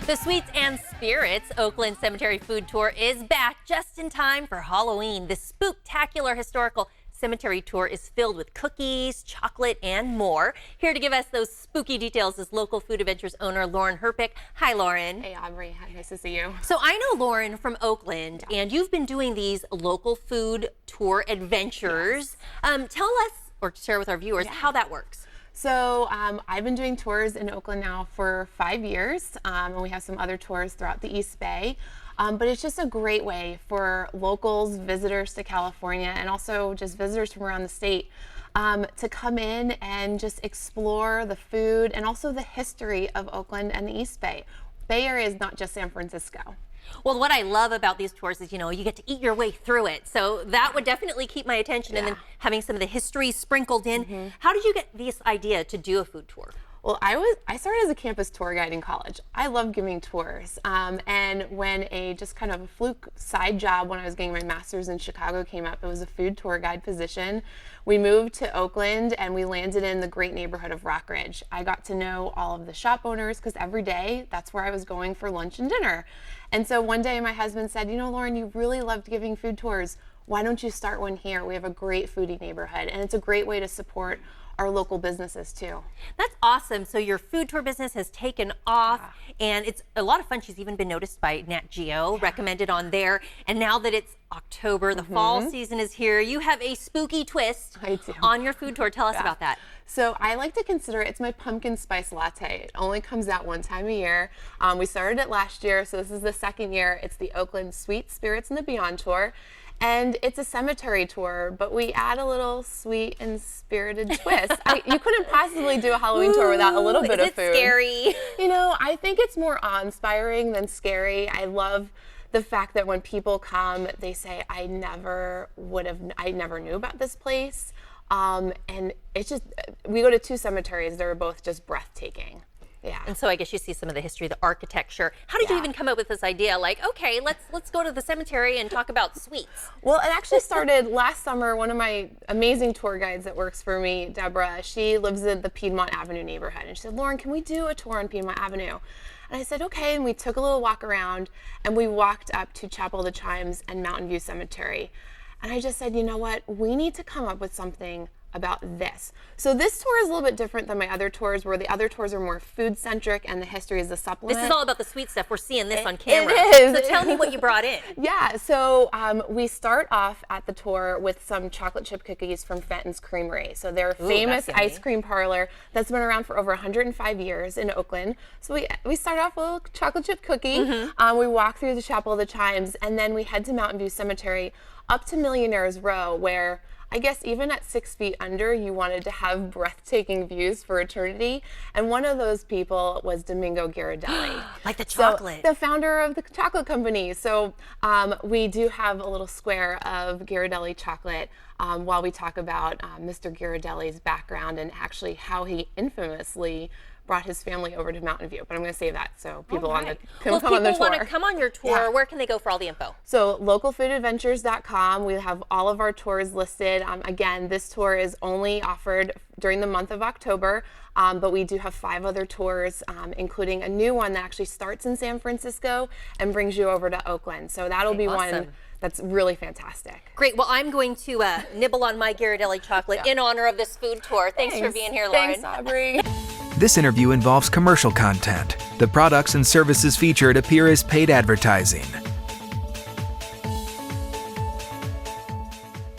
The Sweets and Spirits Oakland Cemetery Food Tour is back just in time for Halloween. The spook-tacular historical cemetery tour is filled with cookies, chocolate, and more. Here to give us those spooky details is local Food Adventures owner Lauren Herpick. Hi, Lauren. Hey, Aubrey. Nice to see you. So I know Lauren from Oakland, and you've been doing these local food tour adventures. Yes. Tell us, or share with our viewers, how that works. So I've been doing tours in Oakland now for 5 years, and we have some other tours throughout the East Bay. But it's just a great way for locals, visitors to California, and also just visitors from around the state to come in and just explore the food and also the history of Oakland and the East Bay. Bay Area is not just San Francisco. Well, what I love about these tours is, you get to eat your way through it. So that would definitely keep my attention. And then having some of the history sprinkled in. How did you get this idea to do a food tour? Well, I started as a campus tour guide in college. I love giving tours. And when a just kind of a fluke side job when I was getting my master's in Chicago came up, it was a food tour guide position. We moved to Oakland and we landed in the great neighborhood of Rockridge. I got to know all of the shop owners because every day that's where I was going for lunch and dinner. And so one day my husband said, Lauren, you really loved giving food tours. Why don't you start one here? We have a great foodie neighborhood and it's a great way to support our local businesses too. That's awesome. So your food tour business has taken off and it's a lot of fun. She's even been noticed by Nat Geo, recommended on there. And now that it's October, the fall season is here, you have a spooky twist on your food tour. Tell us about that. So I like to consider it's my pumpkin spice latte. It only comes out one time a year. We started it last year, so this is the second year. It's the Oakland Sweets, Spirits, and the Beyond tour. And it's a cemetery tour, but we add a little sweet and spirited twist. You couldn't possibly do a Halloween tour without a little bit of food. Is it scary? I think it's more awe-inspiring than scary. I love the fact that when people come, they say, I never knew about this place. And it's just, we go to 2 cemeteries that are both just breathtaking. Yeah. And so I guess you see some of the history, the architecture. How did you even come up with this idea? Like, okay, let's go to the cemetery and talk about sweets. Well, it actually started last summer. One of my amazing tour guides that works for me, Deborah, she lives in the Piedmont Avenue neighborhood. And she said, Lauren, can we do a tour on Piedmont Avenue? And I said, okay. And we took a little walk around and we walked up to Chapel of the Chimes and Mountain View Cemetery. And I just said, you know what? We need to come up with something about this. So this tour is a little bit different than my other tours, where the other tours are more food centric and the history is the supplement. This is all about the sweet stuff. We're seeing this on camera. It is. So tell me what you brought in. Yeah, so we start off at the tour with some chocolate chip cookies from Fenton's Creamery. So they're a famous ice cream parlor that's been around for over 105 years in Oakland. So we start off with a little chocolate chip cookie. We walk through the Chapel of the Chimes, and then we head to Mountain View Cemetery up to Millionaire's Row, where I guess even at 6 feet under, you wanted to have breathtaking views for eternity. And one of those people was Domingo Ghirardelli. Like the chocolate. So, the founder of the chocolate company. So we do have a little square of Ghirardelli chocolate while we talk about Mr. Ghirardelli's background and actually how he infamously brought his family over to Mountain View, but I'm going to save that so people come on the tour. If people want to come on your tour, where can they go for all the info? So localfoodadventures.com. We have all of our tours listed. Again, this tour is only offered during the month of October, but we do have 5 other tours, including a new one that actually starts in San Francisco and brings you over to Oakland. So that'll be one that's really fantastic. Great. Well, I'm going to nibble on my Ghirardelli chocolate in honor of this food tour. Thanks for being here, Lauren. Thanks, Aubrey. This interview involves commercial content. The products and services featured appear as paid advertising.